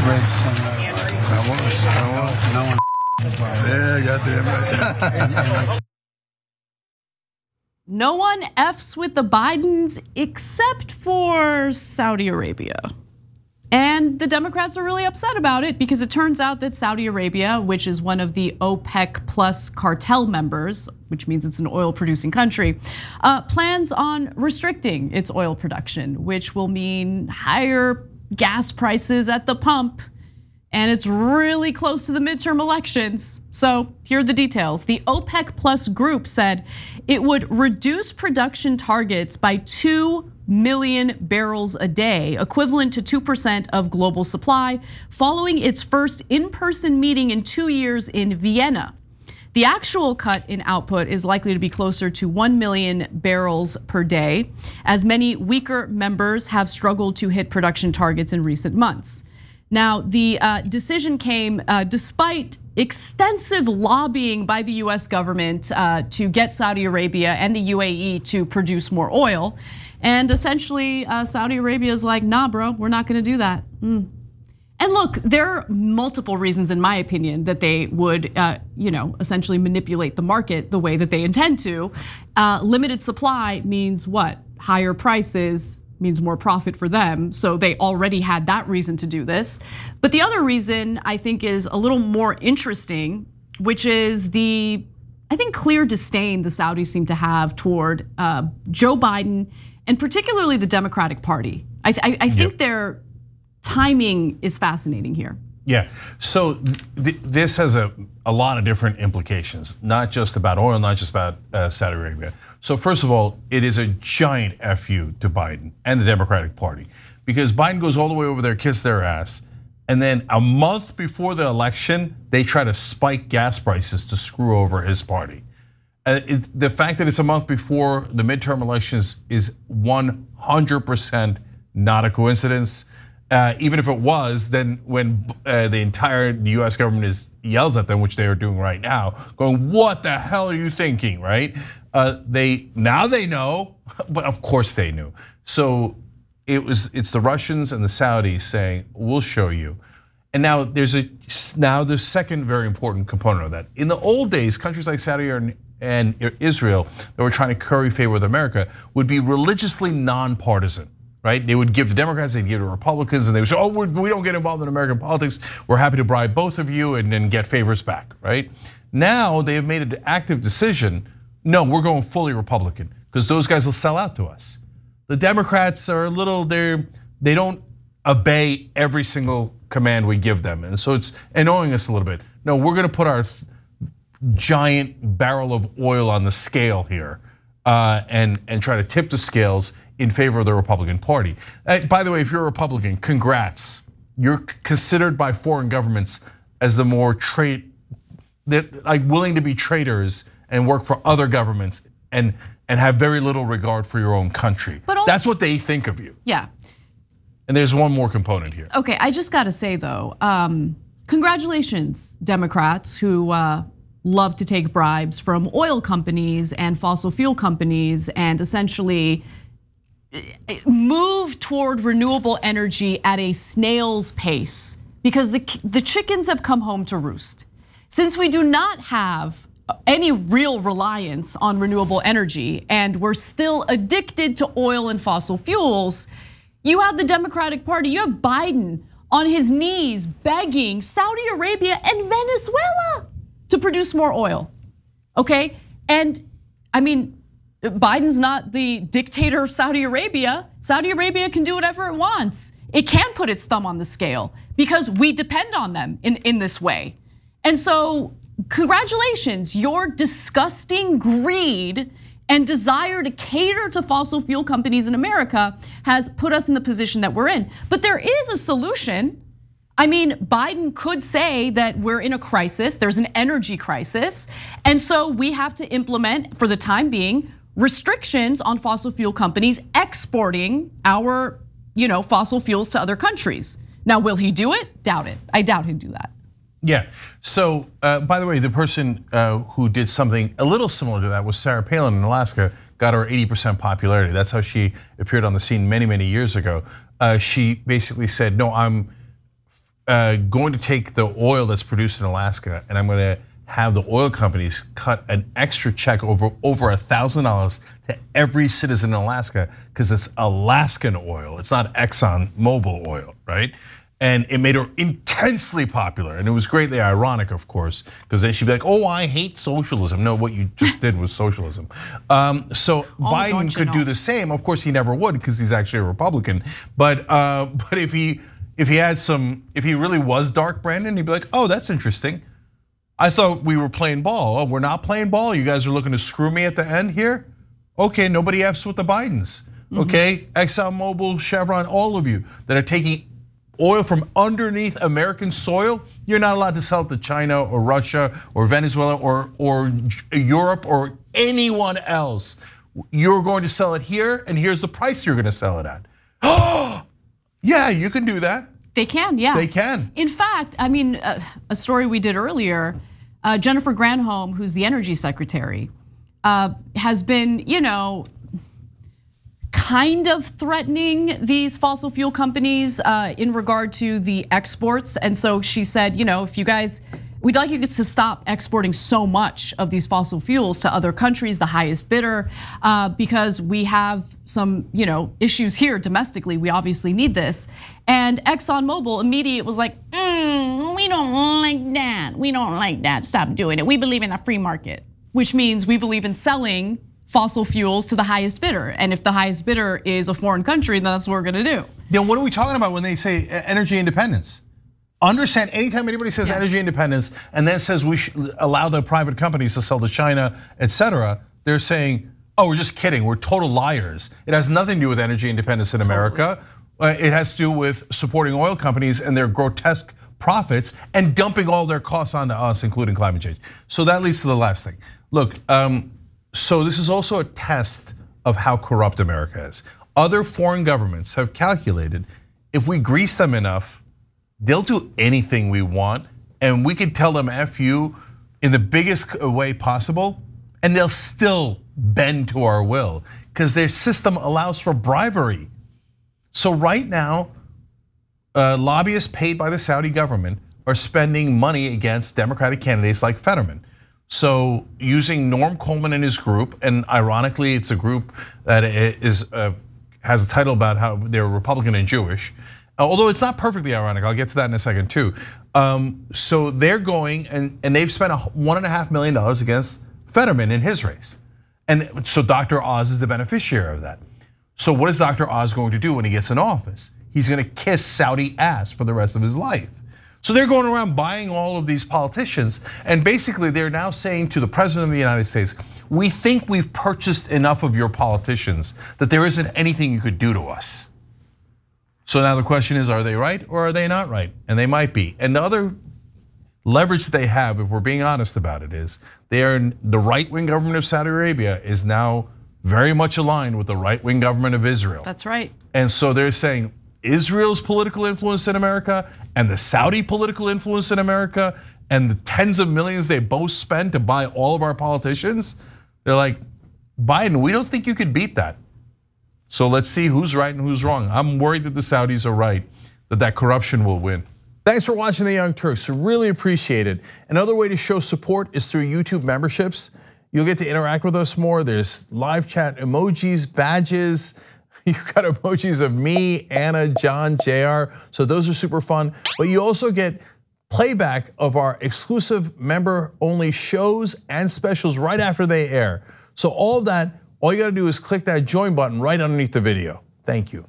No one. Yeah, goddamn right. No one F's with the Bidens except for Saudi Arabia. And the Democrats are really upset about it because it turns out that Saudi Arabia, which is one of the OPEC plus cartel members, which means it's an oil producing country, plans on restricting its oil production, which will mean higher gas prices at the pump. And it's really close to the midterm elections. So here are the details. The OPEC plus group said it would reduce production targets by 2 million barrels a day, equivalent to 2% of global supply, following its first in-person meeting in 2 years in Vienna. The actual cut in output is likely to be closer to 1 million barrels per day, as many weaker members have struggled to hit production targets in recent months. Now, the decision came despite extensive lobbying by the US government to get Saudi Arabia and the UAE to produce more oil. And essentially, Saudi Arabia is like, nah, bro, we're not gonna do that. And look, there are multiple reasons, in my opinion, that they would essentially manipulate the market the way that they intend to. Limited supply means what? Higher prices means more profit for them. So they already had that reason to do this. But the other reason I think is a little more interesting, which is the, I think, clear disdain the Saudis seem to have toward Joe Biden and particularly the Democratic Party. I think their timing is fascinating here. Yeah, so this has a lot of different implications, not just about oil, not just about Saudi Arabia. So first of all, it is a giant FU to Biden and the Democratic Party, because Biden goes all the way over there, kiss their ass, and then a month before the election, they try to spike gas prices to screw over his party. The fact that it's a month before the midterm elections is 100% not a coincidence. Even if it was, then when the entire US government yells at them, which they are doing right now, going, what the hell are you thinking, right? Now they know, but of course they knew. So it's the Russians and the Saudis saying, we'll show you. And now there's the second very important component of that. In the old days, countries like Saudi and Israel that were trying to curry favor with America would be religiously nonpartisan. Right? They would give the Democrats, they'd give the Republicans, and they would say, oh, we don't get involved in American politics. We're happy to bribe both of you and then get favors back, right? Now they have made an active decision. No, we're going fully Republican because those guys will sell out to us. The Democrats are a little, they don't obey every single command we give them. And so it's annoying us a little bit. No, we're gonna put our giant barrel of oil on the scale here and try to tip the scales in favor of the Republican Party. By the way, if you're a Republican, congrats. You're considered by foreign governments as the more willing to be traitors and work for other governments and have very little regard for your own country. But also, that's what they think of you. Yeah. And there's one more component here. Okay, I just gotta say though, congratulations, Democrats who love to take bribes from oil companies and fossil fuel companies and essentially move toward renewable energy at a snail's pace because the chickens have come home to roost. Since we do not have any real reliance on renewable energy and we're still addicted to oil and fossil fuels, you have the Democratic Party, you have Biden on his knees begging Saudi Arabia and Venezuela to produce more oil, okay? And I mean, Biden's not the dictator of Saudi Arabia. Saudi Arabia can do whatever it wants. It can put its thumb on the scale because we depend on them in this way. And so congratulations, your disgusting greed and desire to cater to fossil fuel companies in America has put us in the position that we're in. But there is a solution. I mean, Biden could say that we're in a crisis, there's an energy crisis, and so we have to implement, for the time being, restrictions on fossil fuel companies exporting our fossil fuels to other countries. Now, will he do it? Doubt it. I doubt he'd do that. Yeah, so by the way, the person who did something a little similar to that was Sarah Palin in Alaska, got her 80% popularity. That's how she appeared on the scene many, many years ago. She basically said, no, I'm going to take the oil that's produced in Alaska, and I'm going to have the oil companies cut an extra check over $1,000 to every citizen in Alaska because it's Alaskan oil. It's not Exxon Mobil oil, right? And it made her intensely popular, and it was greatly ironic, of course, because then she'd be like, "Oh, I hate socialism." No, what you just did was socialism. So Biden could do the same. Of course, he never would because he's actually a Republican. But if he really was dark Brandon, he'd be like, "Oh, that's interesting. I thought we were playing ball. Oh, we're not playing ball. You guys are looking to screw me at the end here. Okay, nobody F's with the Bidens. Okay, ExxonMobil, Chevron, all of you that are taking oil from underneath American soil, you're not allowed to sell it to China or Russia or Venezuela or Europe or anyone else. You're going to sell it here, and here's the price you're going to sell it at." Oh, yeah, you can do that. They can, yeah. They can. In fact, I mean, a story we did earlier, Jennifer Granholm, who's the energy secretary, has been, kind of threatening these fossil fuel companies in regard to the exports. And so she said, if you guys, we'd like you to stop exporting so much of these fossil fuels to other countries, the highest bidder, because we have some, issues here domestically. We obviously need this. And ExxonMobil immediately was like, we don't like that. We don't like that. Stop doing it. We believe in a free market, which means we believe in selling fossil fuels to the highest bidder. And if the highest bidder is a foreign country, then that's what we're gonna do. Then what are we talking about when they say energy independence? Understand, anytime anybody says energy independence and then says we should allow the private companies to sell to China, etc., they're saying, oh, we're just kidding, we're total liars. It has nothing to do with energy independence in America. It has to do with supporting oil companies and their grotesque profits and dumping all their costs onto us, including climate change. So that leads to the last thing. Look, so this is also a test of how corrupt America is. Other foreign governments have calculated if we grease them enough, they'll do anything we want, and we could tell them F you in the biggest way possible, and they'll still bend to our will because their system allows for bribery. So right now, lobbyists paid by the Saudi government are spending money against Democratic candidates like Fetterman. So using Norm Coleman and his group, and ironically, it's a group that has a title about how they're Republican and Jewish, although it's not perfectly ironic. I'll get to that in a second too. So they're going and they've spent $1.5 million against Fetterman in his race, and so Dr. Oz is the beneficiary of that. So what is Dr. Oz going to do when he gets in office? He's going to kiss Saudi ass for the rest of his life. So they're going around buying all of these politicians, and basically they're now saying to the president of the United States, we think we've purchased enough of your politicians that there isn't anything you could do to us. So now the question is, are they right or are they not right? And they might be. And the other leverage that they have, if we're being honest about it, is the right-wing government of Saudi Arabia is now very much aligned with the right-wing government of Israel. That's right. And so they're saying, Israel's political influence in America and the Saudi political influence in America and the tens of millions they both spend to buy all of our politicians, they're like, Biden, we don't think you could beat that. So let's see who's right and who's wrong. I'm worried that the Saudis are right, that corruption will win. Thanks for watching The Young Turks, really appreciate it. Another way to show support is through YouTube memberships. You'll get to interact with us more. There's live chat emojis, badges. You've got emojis of me, Anna, John, JR, so those are super fun. But you also get playback of our exclusive member-only shows and specials right after they air. So all of that, all you gotta do is click that join button right underneath the video. Thank you.